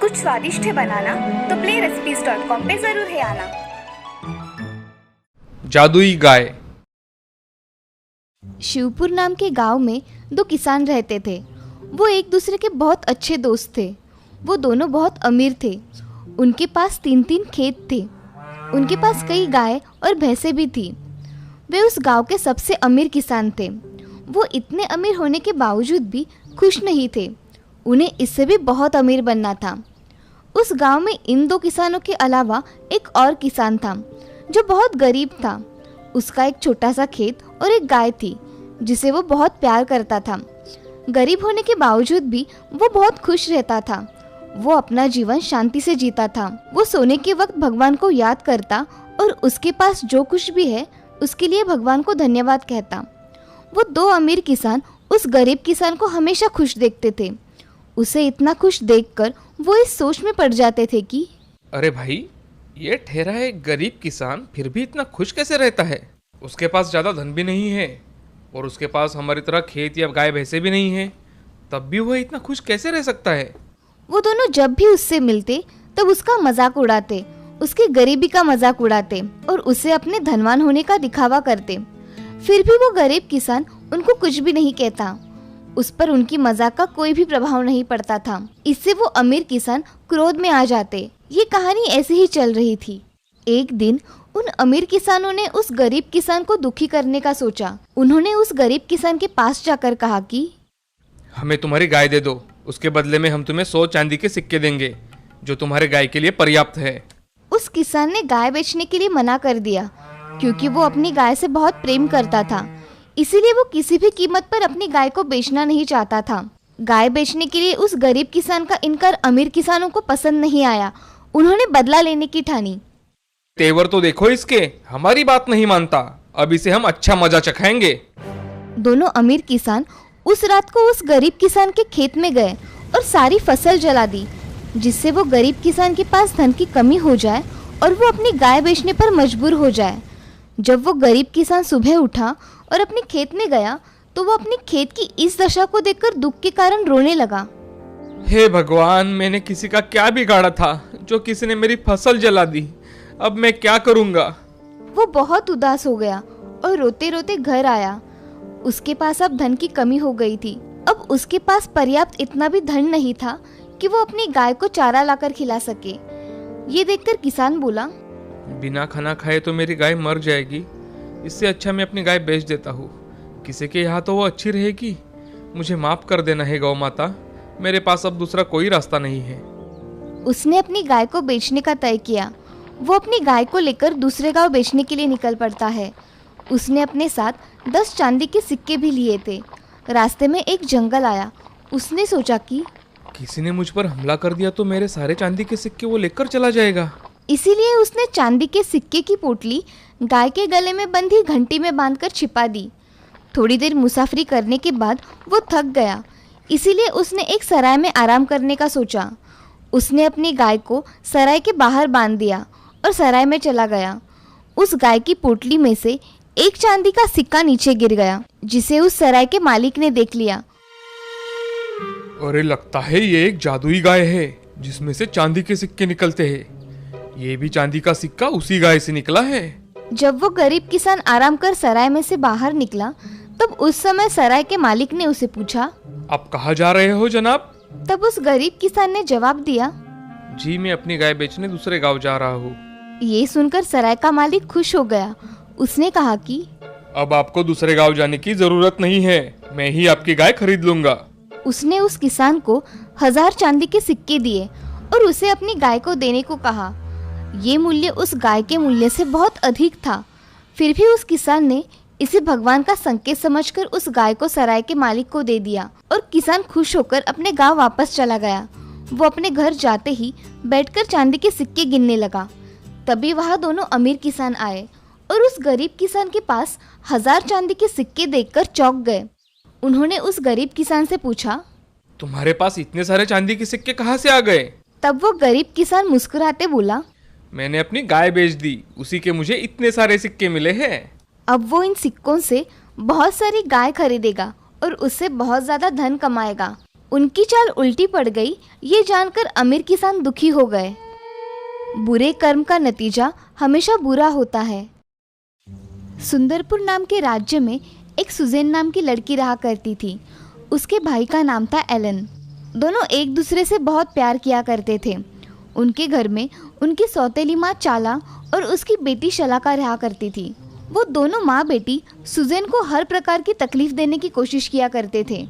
कुछ स्वादिष्ट है बनाना तो playrecipes.com पे जरूर है आना। जादुई गाय। शिवपुर नाम के गांव में दो किसान रहते थे। वो एक दूसरे के बहुत अच्छे दोस्त थे। वो दोनों बहुत अमीर थे। उनके पास 3-3 खेत थे। उनके पास कई गाय और भैंसें भी थी। वे उस गांव के सबसे अमीर किसान थे। वो इतने अमीर होने के बावजूद भी खुश नहीं थे। उन्हें इससे भी बहुत अमीर बनना था। उस गांव में इन दो किसानों के अलावा एक और किसान था जो बहुत गरीब था। उसका एक छोटा सा खेत और एक गाय थी जिसे वो बहुत प्यार करता था। गरीब होने के बावजूद भी वो बहुत खुश रहता था। वो अपना जीवन शांति से जीता था। वो सोने के वक्त भगवान को याद करता और उसके पास जो कुछ भी है उसके लिए भगवान को धन्यवाद कहता। वो दो अमीर किसान उस गरीब किसान को हमेशा खुश देखते थे। उसे इतना खुश देखकर वो इस सोच में पड़ जाते थे कि अरे भाई, ये ठहरा है गरीब किसान फिर भी इतना खुश कैसे रहता है? उसके पास ज़्यादा धन भी नहीं है और उसके पास हमारी तरह खेत या गाय भैंसे भी नहीं है, तब भी वह इतना खुश कैसे रह सकता है? वो दोनों जब भी उससे मिलते तब उसका मजाक उड़ाते, उसकी गरीबी का मजाक उड़ाते और उसे अपने धनवान होने का दिखावा करते। फिर भी वो गरीब किसान उनको कुछ भी नहीं कहता। उस पर उनकी मजाक का कोई भी प्रभाव नहीं पड़ता था। इससे वो अमीर किसान क्रोध में आ जाते। ये कहानी ऐसे ही चल रही थी। एक दिन उन अमीर किसानों ने उस गरीब किसान को दुखी करने का सोचा। उन्होंने उस गरीब किसान के पास जाकर कहा कि हमें तुम्हारी गाय दे दो, उसके बदले में हम तुम्हें 100 चांदी के सिक्के देंगे जो तुम्हारे गाय के लिए पर्याप्त है। उस किसान ने गाय बेचने के लिए मना कर दिया क्योंकि वो अपनी गाय से बहुत प्रेम करता था। इसीलिए वो किसी भी कीमत पर अपनी गाय को बेचना नहीं चाहता था। गाय बेचने के लिए उस गरीब किसान का इनकार अमीर किसानों को पसंद नहीं आया। उन्होंने बदला लेने की ठानी। तेवर तो देखो इसके, हमारी बात नहीं मानता, अब इसे हम अच्छा मजा चखाएंगे। दोनों अमीर किसान उस रात को उस गरीब किसान के खेत में गए और सारी फसल जला दी, जिससे वो गरीब किसान के पास धन की कमी हो जाए और वो अपनी गाय बेचने पर मजबूर हो जाए। जब वो गरीब किसान सुबह उठा और अपने खेत में गया तो वो अपने खेत की इस दशा को देखकर दुख के कारण रोने लगा। हे भगवान, मैंने किसी का क्या बिगाड़ा था जो किसी ने मेरी फसल जला दी? अब मैं क्या करूंगा? वो बहुत उदास हो गया और रोते रोते घर आया। उसके पास अब धन की कमी हो गई थी। अब उसके पास पर्याप्त इतना भी धन नहीं था कि वो अपनी गाय को चारा लाकर खिला सके। ये देखकर किसान बोला, बिना खाना खाए तो मेरी गाय मर जाएगी। इससे अच्छा मैं अपनी गाय बेच देता हूँ, किसी के यहाँ तो वो अच्छी रहेगी। मुझे माफ कर देना है गौ माता, मेरे पास अब दूसरा कोई रास्ता नहीं है। उसने अपनी गाय को बेचने का तय किया। वो अपनी गाय को लेकर दूसरे गांव बेचने के लिए निकल पड़ता है। उसने अपने साथ 10 चांदी के सिक्के भी लिए थे। रास्ते में एक जंगल आया। उसने सोचा कि किसी ने मुझ पर हमला कर दिया तो मेरे सारे चांदी के सिक्के वो लेकर चला जाएगा। इसीलिए उसने चांदी के सिक्के की पोटली गाय के गले में बंधी घंटी में बांधकर छिपा दी। थोड़ी देर मुसाफरी करने के बाद वो थक गया, इसीलिए उसने एक सराय में आराम करने का सोचा। उसने अपनी गाय को सराय के बाहर बांध दिया और सराय में चला गया। उस गाय की पोटली में से एक चांदी का सिक्का नीचे गिर गया, जिसे उस सराय के मालिक ने देख लिया। अरे, लगता है ये एक जादुई गाय है जिसमें से चांदी के सिक्के निकलते हैं। ये भी चांदी का सिक्का उसी गाय से निकला है। जब वो गरीब किसान आराम कर सराय में से बाहर निकला तब उस समय सराय के मालिक ने उसे पूछा, आप कहाँ जा रहे हो जनाब? तब उस गरीब किसान ने जवाब दिया, जी मैं अपनी गाय बेचने दूसरे गांव जा रहा हूँ। ये सुनकर सराय का मालिक खुश हो गया। उसने कहा कि अब आपको दूसरे गांव जाने की जरूरत नहीं है, मैं ही आपकी गाय खरीद लूंगा। उसने उस किसान को 1000 चांदी के सिक्के दिए और उसे अपनी गाय को देने को कहा। ये मूल्य उस गाय के मूल्य से बहुत अधिक था। फिर भी उस किसान ने इसे भगवान का संकेत समझकर उस गाय को सराय के मालिक को दे दिया और किसान खुश होकर अपने गांव वापस चला गया। वो अपने घर जाते ही बैठकर चांदी के सिक्के गिनने लगा। तभी वहाँ दोनों अमीर किसान आए और उस गरीब किसान के पास 1000 चांदी के सिक्के देखकर चौंक गए। उन्होंने उस गरीब किसान से पूछा, तुम्हारे पास इतने सारे चांदी के सिक्के कहाँ से आ गए? तब वो गरीब किसान मुस्कुराते बोला, मैंने अपनी गाय बेच दी, उसी के मुझे इतने सारे सिक्के मिले हैं। अब वो इन सिक्कों से बहुत सारी गाय खरीदेगा और उससे बहुत ज़्यादा धन कमाएगा। उनकी चाल उल्टी पड़ गई, ये जानकर अमीर किसान दुखी हो गए। बुरे कर्म का नतीजा हमेशा बुरा होता है। सुंदरपुर नाम के राज्य में एक सुजेन नाम की लड़की रहा करती थी। उसके भाई का नाम था एलन। दोनों एक दूसरे से बहुत प्यार किया करते थे। उनके घर में उनकी सौतेली माँ चाला और उसकी बेटी शलाका रहा करती थी। वो दोनों माँ बेटी सुजेन को हर प्रकार की तकलीफ देने की कोशिश किया करते थे।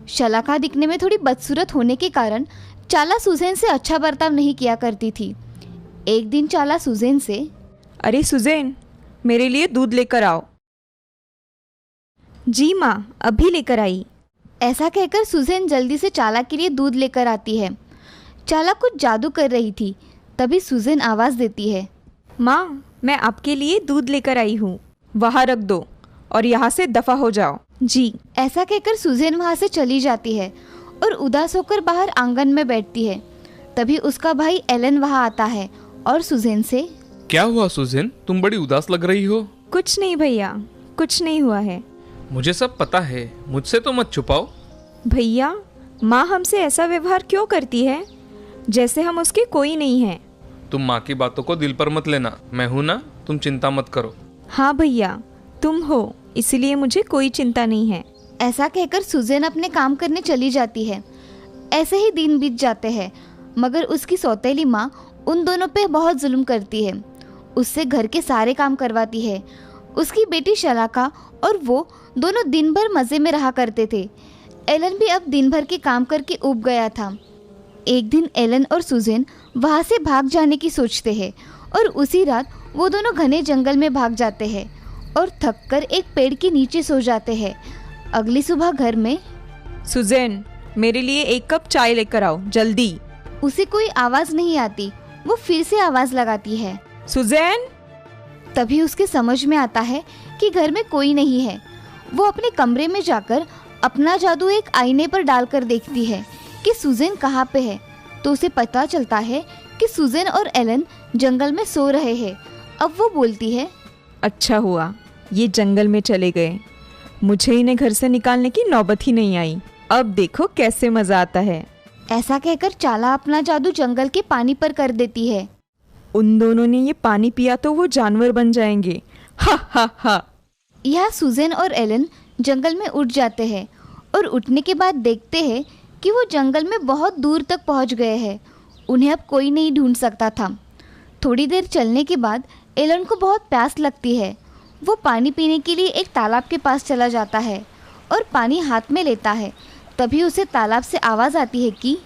शलाका दिखने में थोड़ी बदसूरत होने के कारण चाला सुजेन से अच्छा बर्ताव नहीं किया करती थी। एक दिन चाला सुजेन से, अरे सुजेन, मेरे लिए दूध लेकर आओ। जी माँ, अभी लेकर आई। ऐसा कहकर सुजेन जल्दी से चाला के लिए दूध लेकर आती है। चाला कुछ जादू कर रही थी। तभी सुजेन आवाज़ देती है, माँ, मैं आपके लिए दूध लेकर आई हूँ, वहाँ रख दो और यहाँ से दफ़ा हो जाओ। जी। ऐसा कहकर सुजेन वहाँ से चली जाती है और उदास होकर बाहर आंगन में बैठती है। तभी उसका भाई एलन वहाँ आता है और सुजेन से, क्या हुआ सुजेन, तुम बड़ी उदास लग रही हो। कुछ नहीं भैया, कुछ नहीं हुआ है। मुझे सब पता है, मुझसे तो मत छुपाओ। भैया, माँ हमसे ऐसा व्यवहार क्यों करती है, जैसे हम उसके कोई नहीं हैं। तुम माँ की बातों को दिल पर मत लेना, मैं हूं ना, तुम चिंता मत करो। हाँ भैया, तुम हो, इसलिए मुझे कोई चिंता नहीं है। ऐसा कहकर सुजेन अपने काम करने चली जाती है। ऐसे ही दिन बीत जाते हैं, मगर उसकी सौतेली माँ उन दोनों पे बहुत जुल्म करती है। उससे घर के सारे काम करवाती है। उसकी बेटी शलाका और वो दोनों दिन भर मज़े में रहा करते थे। एलन भी अब दिन भर के काम करके ऊब गया था। एक दिन एलन और सुजेन वहाँ से भाग जाने की सोचते हैं और उसी रात वो दोनों घने जंगल में भाग जाते हैं और थककर एक पेड़ के नीचे सो जाते हैं। अगली सुबह घर में, सुजेन, मेरे लिए 1 कप चाय लेकर आओ, जल्दी। उसे कोई आवाज़ नहीं आती। वो फिर से आवाज़ लगाती है, सुजेन। तभी उसके समझ में आता है कि घर में कोई नहीं है। वो अपने कमरे में जाकर अपना जादू एक आईने पर डालकर देखती है कि सुजेन कहाँ पे है। तो उसे पता चलता है कि सुजेन और एलन जंगल में सो रहे हैं। अब वो बोलती है, अच्छा हुआ ये जंगल में चले गए, मुझे इन्हें घर से निकालने की नौबत ही नहीं आई। अब देखो कैसे मज़ा आता है। ऐसा कहकर चाला अपना जादू जंगल के पानी पर कर देती है। उन दोनों ने ये पानी पिया तो वो जानवर बन जाएंगे। हा हा हा। यह सुजेन और एलन जंगल में उठ जाते हैं और उठने के बाद देखते हैं कि वो जंगल में बहुत दूर तक पहुंच गए हैं। उन्हें अब कोई नहीं ढूंढ सकता था। थोड़ी देर चलने के बाद एलन को बहुत प्यास लगती है। वो पानी पीने के लिए एक तालाब के पास चला जाता है और पानी हाथ में लेता है। तभी उसे तालाब से आवाज़ आती है कि,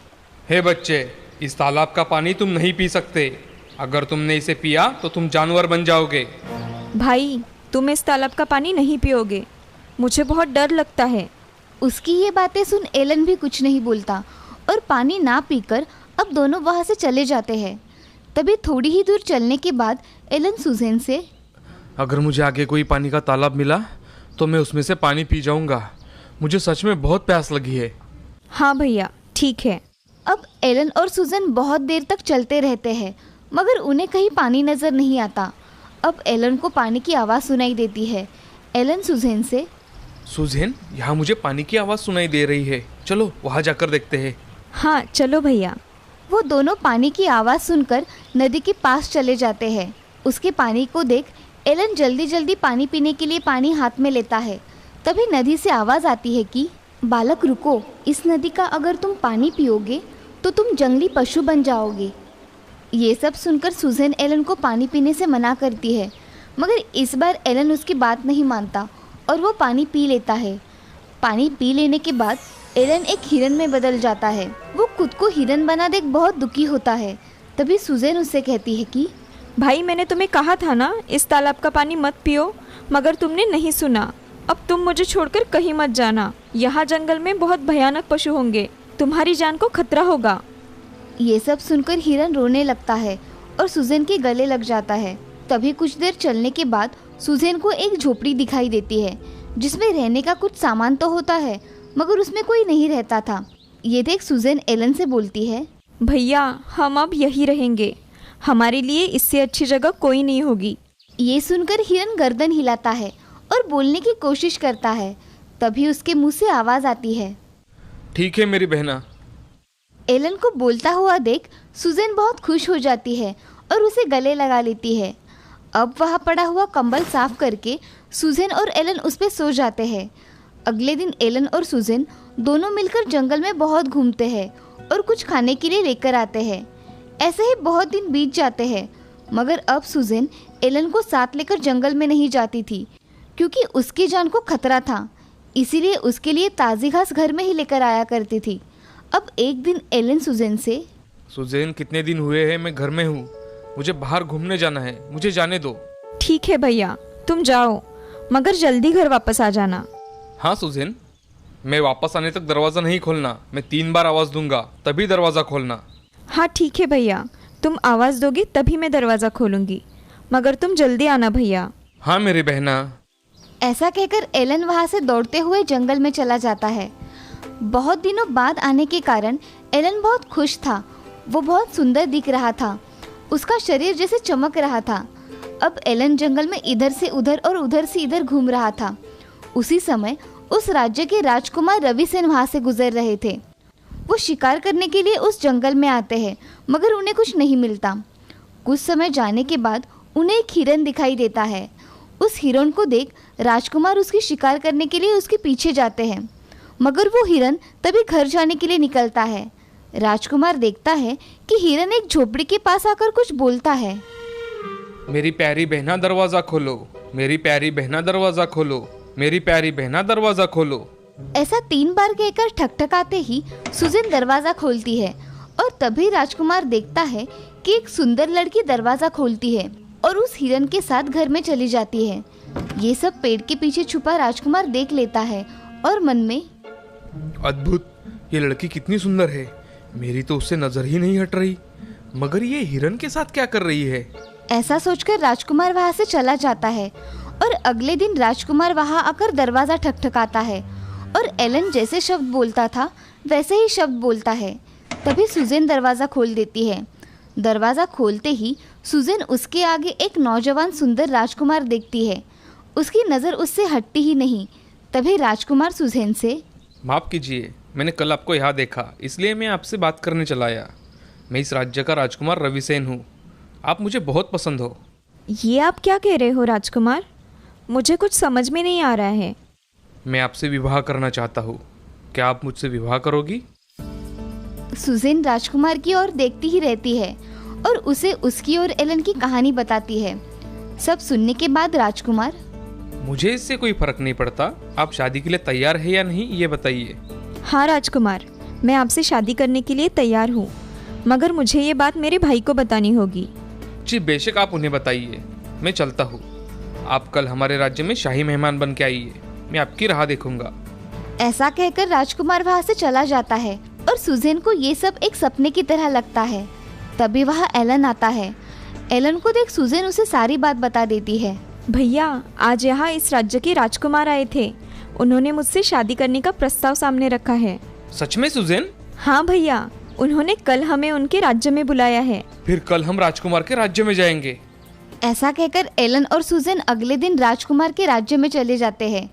हे बच्चे, इस तालाब का पानी तुम नहीं पी सकते। अगर तुमने इसे पिया तो तुम जानवर बन जाओगे। भाई, तुम इस तालाब का पानी नहीं पियोगे, मुझे बहुत डर लगता है। उसकी ये बातें सुन एलन भी कुछ नहीं बोलता और पानी ना पीकर अब दोनों वहाँ से चले जाते हैं। तभी थोड़ी ही दूर चलने के बाद एलन सुजेन से, अगर मुझे आगे कोई पानी का तालाब मिला तो मैं उसमें से पानी पी जाऊंगा। मुझे सच में बहुत प्यास लगी है। हाँ भैया, ठीक है। अब एलन और सुजेन बहुत देर तक चलते रहते हैं, मगर उन्हें कहीं पानी नज़र नहीं आता। अब एलन को पानी की आवाज़ सुनाई देती है। एलन सुजेन से, सुजेन, यहाँ मुझे पानी की आवाज़ सुनाई दे रही है, चलो वहाँ जाकर देखते हैं। हाँ चलो भैया। वो दोनों पानी की आवाज़ सुनकर नदी के पास चले जाते हैं। उसके पानी को देख एलन जल्दी जल्दी पानी पीने के लिए पानी हाथ में लेता है। तभी नदी से आवाज़ आती है कि, बालक रुको, इस नदी का अगर तुम पानी पियोगे तो तुम जंगली पशु बन जाओगे। ये सब सुनकर सुजेन एलन को पानी पीने से मना करती है, मगर इस बार एलन उसकी बात नहीं मानता और वो पानी पी लेता है। पानी पी लेने के बाद एलन एक हिरन में बदल जाता है। वो खुद को हिरन बना देख बहुत दुखी होता है। तभी सुजेन उससे कहती है कि, भाई, मैंने तुम्हें कहा था ना इस तालाब का पानी मत पियो, मगर तुमने नहीं सुना। अब तुम मुझे छोड़कर कहीं मत जाना। यहाँ जंगल में बहुत भयानक पशु होंगे, तुम्हारी जान को खतरा होगा। ये सब सुनकर हिरन रोने लगता है और सुजेन के गले लग जाता है। तभी कुछ देर चलने के बाद सुजेन को एक झोपड़ी दिखाई देती है, जिसमें रहने का कुछ सामान तो होता है, मगर उसमें कोई नहीं रहता था। ये देख सुजेन एलन से बोलती है, भैया, हम अब यहीं रहेंगे, हमारे लिए इससे अच्छी जगह कोई नहीं होगी। ये सुनकर हिरन गर्दन हिलाता है और और बोलने की कोशिश करता है। तभी उसके मुंह से आवाज़ आती है। ठीक है मेरी बहना। एलन को बोलता हुआ देख सुजेन बहुत खुश हो जाती है और उसे गले लगा लेती है। अब वहाँ पड़ा हुआ कंबल साफ करके सुजेन और एलन उस पर सो जाते हैं। अगले दिन एलन और सुजेन दोनों मिलकर जंगल में बहुत घूमते हैं और कुछ खाने के लिए लेकर आते हैं। ऐसे ही बहुत दिन बीत जाते हैं, मगर अब सुजेन एलन को साथ लेकर जंगल में नहीं जाती थी, क्योंकि उसकी जान को खतरा था। इसीलिए उसके लिए ताज़ी घास घर में ही लेकर आया करती थी। अब एक दिन एलन सुजेन से, सुजेन कितने दिन हुए हैं मैं घर में हूँ, मुझे बाहर घूमने जाना है, मुझे जाने दो। ठीक है भैया, तुम जाओ, मगर जल्दी घर वापस आ जाना। हाँ सुजेन, मैं वापस आने तक दरवाज़ा नहीं खोलना। मैं 3 बार आवाज़ दूंगा तभी दरवाज़ा खोलना। हाँ ठीक है भैया, तुम आवाज़ दोगे तभी मैं दरवाज़ा खोलूँगी, मगर तुम जल्दी आना भैया। हाँ मेरी बहना। ऐसा कहकर एलन वहाँ से दौड़ते हुए जंगल में चला जाता है। बहुत दिनों बाद आने के कारण एलन बहुत खुश था। वो बहुत सुंदर दिख रहा था, उसका शरीर जैसे चमक रहा था। अब एलन जंगल में इधर से उधर और उधर से इधर घूम रहा था। उसी समय उस राज्य के राजकुमार रविसेन वहाँ से गुजर रहे थे। वो शिकार करने के लिए उस जंगल में आते हैं, मगर उन्हें कुछ नहीं मिलता। कुछ समय जाने के बाद उन्हें एक हिरन दिखाई देता है। उस हिरन को देख राजकुमार उसकी शिकार करने के लिए उसके पीछे जाते हैं, मगर वो हिरन तभी घर जाने के लिए निकलता है। राजकुमार देखता है कि हिरन एक झोपड़ी के पास आकर कुछ बोलता है। मेरी प्यारी बहना दरवाज़ा खोलो, मेरी प्यारी बहना दरवाज़ा खोलो, मेरी प्यारी बहना दरवाज़ा खोलो। ऐसा 3 बार कहकर ठकठकाते ही सुजेन दरवाज़ा खोलती है और तभी राजकुमार देखता है कि एक सुंदर लड़की दरवाज़ा खोलती है और उस हिरन के साथ घर में चली जाती है। ये सब पेड़ के पीछे छुपा राजकुमार देख लेता है और मन में, अद्भुत, ये लड़की कितनी सुंदर है, मेरी तो उससे नजर ही नहीं हट रही, मगर ये हिरन के साथ क्या कर रही है। ऐसा सोचकर राजकुमार वहाँ से चला जाता है और अगले दिन राजकुमार वहाँ आकर दरवाज़ा ठकठकाता है और एलन जैसे शब्द बोलता था वैसे ही शब्द बोलता है। तभी सुजेन दरवाज़ा खोल देती है। दरवाज़ा खोलते ही सुजेन उसके आगे एक नौजवान सुंदर राजकुमार देखती है। उसकी नज़र उससे हटती ही नहीं। तभी राजकुमार सुजेन से, माफ़ कीजिए, मैंने कल आपको यहाँ देखा, इसलिए मैं आपसे बात करने चला आया। मैं इस राज्य का राजकुमार रविसेन हूँ, आप मुझे बहुत पसंद हो। ये आप क्या कह रहे हो राजकुमार? मुझे कुछ समझ में नहीं आ रहा है। मैं आपसे विवाह करना चाहता हूँ, क्या आप मुझसे विवाह करोगी? सुजेन राजकुमार की ओर देखती ही रहती है और उसे उसकी और एलन की कहानी बताती है। सब सुनने के बाद राजकुमार, मुझे इससे कोई फर्क नहीं पड़ता, आप शादी के लिए तैयार है या नहीं ये बताइए। हाँ राजकुमार, मैं आपसे शादी करने के लिए तैयार हूँ, मगर मुझे ये बात मेरे भाई को बतानी होगी। जी बेशक, आप उन्हें बताइए, मैं चलता हूँ। आप कल हमारे राज्य में शाही मेहमान बन के आइए, मैं आपकी राह देखूंगा। ऐसा कहकर राजकुमार वहाँ से चला जाता है और सुजेन को ये सब एक सपने की तरह लगता है। तभी वहाँ एलन आता है। एलन को देख सुजेन उसे सारी बात बता देती है। भैया, आज यहाँ इस राज्य के राजकुमार आए थे, उन्होंने मुझसे शादी करने का प्रस्ताव सामने रखा है। सच में सुजेन? हाँ भैया, उन्होंने कल हमें उनके राज्य में बुलाया है। फिर कल हम राजकुमार के राज्य में जाएंगे। ऐसा कहकर एलन और सुजेन अगले दिन राजकुमार के राज्य में चले जाते हैं।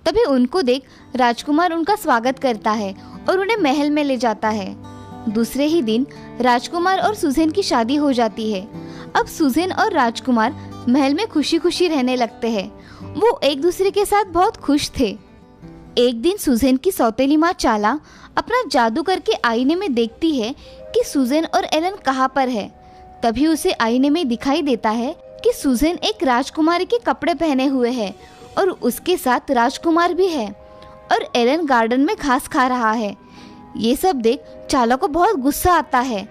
तभी उनको देख राजकुमार उनका स्वागत करता है और उन्हें महल में ले जाता है। दूसरे ही दिन राजकुमार और सुजेन की शादी हो जाती है। अब सुजेन और राजकुमार महल में खुशी खुशी रहने लगते हैं। वो एक दूसरे के साथ बहुत खुश थे। एक दिन सुजेन की सौतेली माँ चाला अपना जादू करके आईने में देखती है कि सुजेन और एलन कहाँ पर है। तभी उसे आईने में दिखाई देता है कि सुजेन एक राजकुमारी के कपड़े पहने हुए है और उसके साथ राजकुमार भी है और एलन गार्डन में घास खा रहा है। ये सब देख चाला को बहुत गुस्सा आता है।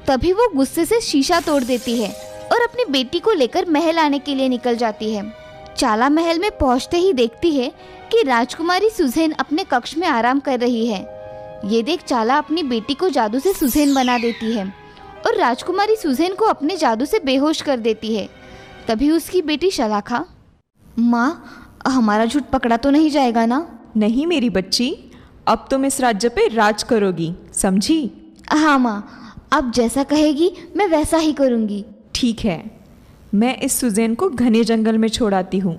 तभी वो गुस्से से शीशा तोड़ देती है और अपनी बेटी को लेकर महल आने के लिए निकल जाती है। चाला महल में पहुंचते ही देखती है कि राजकुमारी सुजेन अपने कक्ष में आराम कर रही है। ये देख चाला अपनी बेटी को जादू से सुजेन बना देती है और राजकुमारी सुजेन को अपने जादू से बेहोश कर देती है। तभी उसकी बेटी शलाखा, माँ, हमारा झूठ पकड़ा तो नहीं जाएगा ना? नहीं मेरी बच्ची, अब तुम इस राज्य पे राज करोगी, समझी? हाँ माँ, अब जैसा कहेगी मैं वैसा ही करूँगी। ठीक है, मैं इस सुजेन को घने जंगल में छोड़ आती हूँ,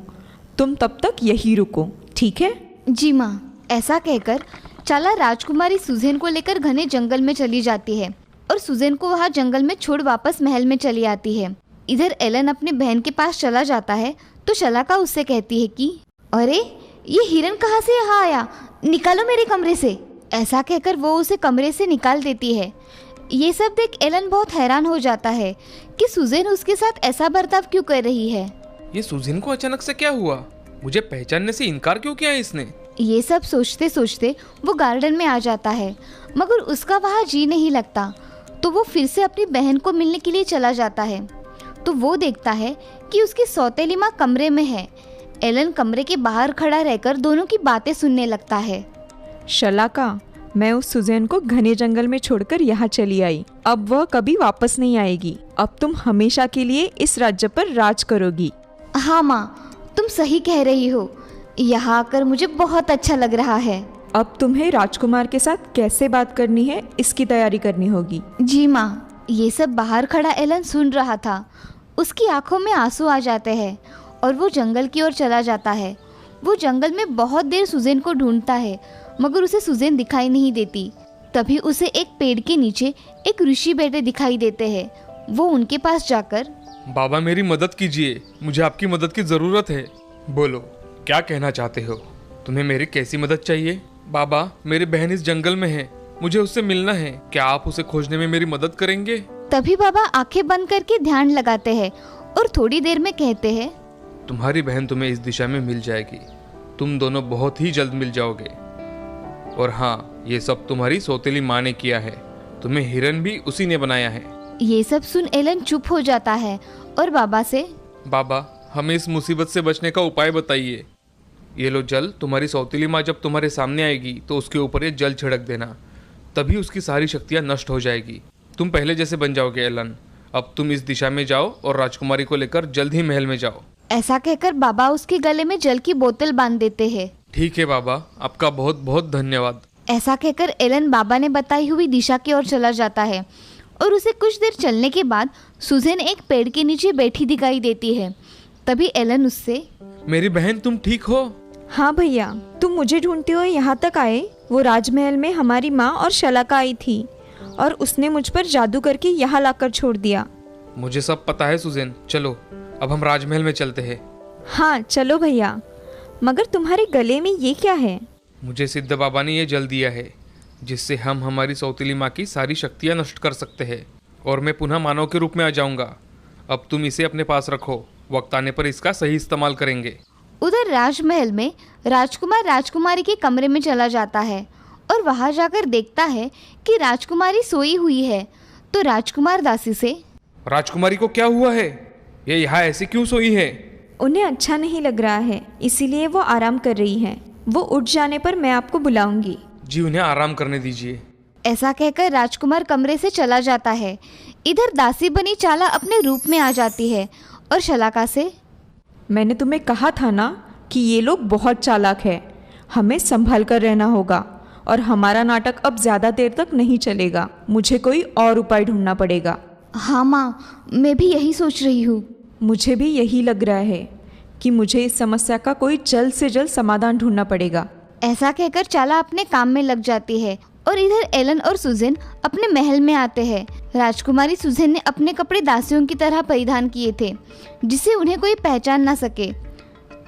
तुम तब तक यही रुको, ठीक है? जी माँ। ऐसा कहकर चाला राजकुमारी सुज़ैन को लेकर घने जंगल में चली जाती है और सुज़ैन को वहाँ जंगल में छोड़ वापस महल में चली आती है। इधर एलन अपने बहन के पास चला जाता है तो शलाका उससे कहती है कि अरे ये हिरन कहाँ से यहाँ आया, निकालो मेरे कमरे से। ऐसा कहकर वो उसे कमरे से निकाल देती है। ये सब देख एलन बहुत हैरान हो जाता है कि सुज़ैन उसके साथ ऐसा बर्ताव क्यों कर रही है। ये सुज़ैन को अचानक से क्या हुआ? मुझे पहचानने से इनकार क्यों किया इसने? ये सब सोचते सोचते वो गार्डन में आ जाता है, मगर उसका वहाँ जी नहीं लगता तो वो फिर से अपनी बहन को मिलने के लिए चला जाता है। तो वो देखता है कि उसकी सौतेली माँ कमरे में है। एलन कमरे के बाहर खड़ा रहकर दोनों की बातें सुनने लगता है। शलाका, मैं उस सुज़ैन को घने जंगल में छोड़कर यहाँ चली आई। अब वह कभी वापस नहीं आएगी। अब तुम हमेशा के लिए इस राज्य पर राज करोगी। हाँ माँ, तुम सही कह रही हो। यहाँ आकर मुझे बहुत अच्छा लग रहा है। अब तुम्हें राजकुमार के साथ कैसे बात करनी है इसकी तैयारी करनी होगी। जी माँ। ये सब बाहर खड़ा एलन सुन रहा था। उसकी आंखों में आंसू आ जाते हैं और वो जंगल की ओर चला जाता है। वो जंगल में बहुत देर सुज़ैन को ढूंढता है, मगर उसे सुज़ैन दिखाई नहीं देती। तभी उसे एक पेड़ के नीचे एक ऋषि बैठे दिखाई देते हैं। वो उनके पास जाकर, बाबा मेरी मदद कीजिए, मुझे आपकी मदद की ज़रूरत है। बोलो, क्या कहना चाहते हो? तुम्हें मेरी कैसी मदद चाहिए? बाबा, मेरी बहन इस जंगल में है, मुझे उससे मिलना है। क्या आप उसे खोजने में मेरी मदद करेंगे? तभी बाबा आंखें बंद करके ध्यान लगाते हैं और थोड़ी देर में कहते हैं, तुम्हारी बहन तुम्हें इस दिशा में मिल जाएगी। तुम दोनों बहुत ही जल्द मिल जाओगे। और हाँ, ये सब तुम्हारी सौतेली माँ ने किया है। तुम्हें हिरन भी उसी ने बनाया है। ये सब सुन एलन चुप हो जाता है और बाबा से, बाबा, हमें इस मुसीबत से बचने का उपाय बताइए। ये लो जल, तुम्हारी सौतेली माँ जब तुम्हारे सामने आएगी तो उसके ऊपर ये जल छिड़क देना, तभी उसकी सारी शक्तियाँ नष्ट हो जाएगी। तुम पहले जैसे बन जाओगे एलन। अब तुम इस दिशा में जाओ और राजकुमारी को लेकर जल्द ही महल में जाओ। ऐसा कहकर बाबा उसके गले में जल की बोतल बांध देते हैं। ठीक है बाबा, आपका बहुत बहुत धन्यवाद। ऐसा कहकर एलन बाबा ने बताई हुई दिशा की ओर चला जाता है और उसे कुछ देर चलने के बाद सुज़ैन एक पेड़ के नीचे बैठी दिखाई देती है। तभी एलन उससे, मेरी बहन, तुम ठीक हो? हाँ भैया, तुम मुझे ढूंढते हुए यहाँ तक आए। वो राजमहल में हमारी माँ और शलाका आई थी और उसने मुझ पर जादू करके यहाँ लाकर छोड़ दिया। मुझे सब पता है सुज़ैन। चलो अब हम राजमहल में चलते हैं। हाँ चलो भैया, मगर तुम्हारे गले में ये क्या है? मुझे सिद्ध बाबा ने ये जल दिया है, जिससे हम हमारी सौतेली माँ की सारी शक्तियाँ नष्ट कर सकते हैं और मैं पुनः मानव के रूप में आ जाऊँगा। अब तुम इसे अपने पास रखो, वक्त आने पर इसका सही इस्तेमाल करेंगे। उधर राजमहल में राजकुमार राजकुमारी के कमरे में चला जाता है और वहां जाकर देखता है कि राजकुमारी सोई हुई है। तो राजकुमार दासी से, राजकुमारी को क्या हुआ है? ये यहाँ ऐसे क्यों सोई है? उन्हें अच्छा नहीं लग रहा है, इसीलिए वो आराम कर रही हैं। वो उठ जाने पर मैं आपको बुलाऊंगी। जी, उन्हें आराम करने दीजिए। ऐसा कहकर राजकुमार कमरे से चला जाता है। इधर दासी बनी चाला अपने रूप में आ जाती है और शलाका से, मैंने तुम्हें कहा था ना कि ये लोग बहुत चालाक है। हमें संभल कर रहना होगा और हमारा नाटक अब ज़्यादा देर तक नहीं चलेगा। मुझे कोई और उपाय ढूंढना पड़ेगा। हाँ माँ, मैं भी यही सोच रही हूँ। मुझे भी यही लग रहा है कि मुझे इस समस्या का कोई जल्द से जल्द समाधान ढूंढना पड़ेगा। ऐसा कहकर चाला अपने काम में लग जाती है और इधर एलन और सुज़ैन अपने महल में आते हैं। राजकुमारी सुज़ैन ने अपने कपड़े दासियों की तरह परिधान किए थे, जिससे उन्हें कोई पहचान ना सके।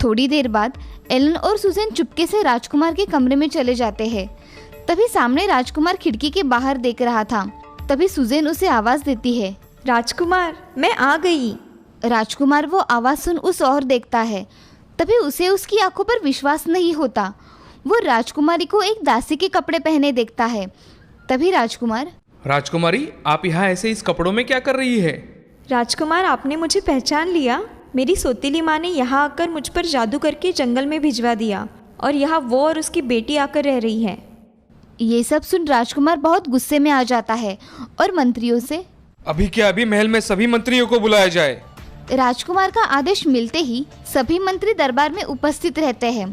थोड़ी देर बाद एलन और सुज़ैन चुपके से राजकुमार के कमरे में चले जाते हैं। तभी सामने राजकुमार खिड़की के बाहर देख रहा था। तभी सुज़ैन उसे आवाज़ देती है, राजकुमार, मैं आ गई। राजकुमार वो आवाज़ सुन उस ओर देखता है। तभी उसे उसकी आंखों पर विश्वास नहीं होता। वो राजकुमारी को एक दासी के कपड़े पहने देखता है। तभी राजकुमार, राजकुमारी, आप यहाँ ऐसे इस कपड़ों में क्या कर रही है? राजकुमार, आपने मुझे पहचान लिया। मेरी सौतेली माँ ने यहाँ आकर मुझ पर जादू करके जंगल में भिजवा दिया और यहाँ वो और उसकी बेटी आकर रह रही है। ये सब सुन राजकुमार बहुत गुस्से में आ जाता है और मंत्रियों से, अभी क्या अभी महल में सभी मंत्रियों को बुलाया जाए। राजकुमार का आदेश मिलते ही सभी मंत्री दरबार में उपस्थित रहते हैं।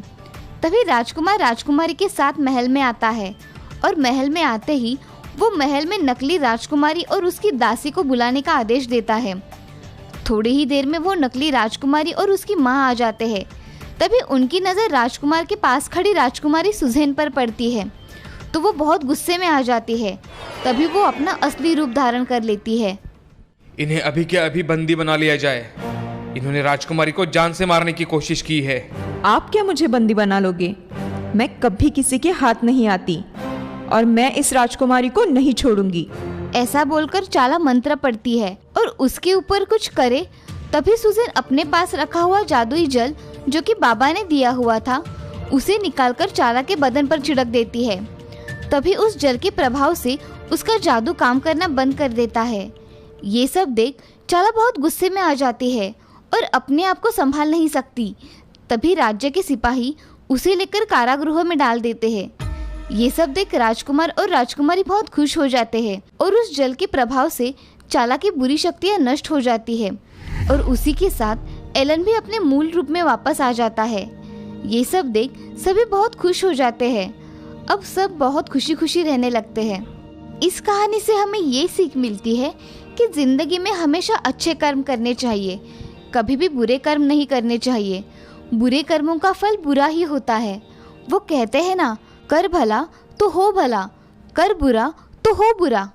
तभी राजकुमार राजकुमारी के साथ महल में आता है और महल में आते ही वो महल में नकली राजकुमारी और उसकी दासी को बुलाने का आदेश देता है। थोड़ी ही देर में वो नकली राजकुमारी और उसकी माँ आ जाते हैं। तभी उनकी नज़र राजकुमार के पास खड़ी राजकुमारी सुज़ैन पर पड़ती है तो वो बहुत गुस्से में आ जाती है। तभी वो अपना असली रूप धारण कर लेती है। इन्हें अभी के अभी बंदी बना लिया जाए। इन्होंने राजकुमारी को जान से मारने की कोशिश की है। आप क्या मुझे बंदी बना लोगे? मैं कभी किसी के हाथ नहीं आती और मैं इस राजकुमारी को नहीं छोड़ूंगी। ऐसा बोलकर चाला मंत्र पढ़ती है और उसके ऊपर कुछ करे। तभी सुज़ैन अपने पास रखा हुआ जादुई जल जो कि बाबा ने दिया हुआ था उसे निकालकर चाला के बदन पर छिड़क देती है। तभी उस जल के प्रभाव से उसका जादू काम करना बंद कर देता है। ये सब देख चाला बहुत गुस्से में आ जाती है और अपने आप को संभाल नहीं सकती। तभी राज्य के सिपाही उसे लेकर कारागृह में डाल देते हैं। ये सब देख राजकुमार और राजकुमारी बहुत खुश हो जाते हैं और उस जल के प्रभाव से चाला की बुरी शक्तियाँ नष्ट हो जाती है और उसी के साथ एलन भी अपने मूल रूप में वापस आ जाता है। ये सब देख सभी बहुत खुश हो जाते हैं। अब सब बहुत खुशी खुशी रहने लगते हैं। इस कहानी से हमें ये सीख मिलती है कि जिंदगी में हमेशा अच्छे कर्म करने चाहिए, कभी भी बुरे कर्म नहीं करने चाहिए। बुरे कर्मों का फल बुरा ही होता है। वो कहते हैं ना, कर भला तो हो भला, कर बुरा तो हो बुरा।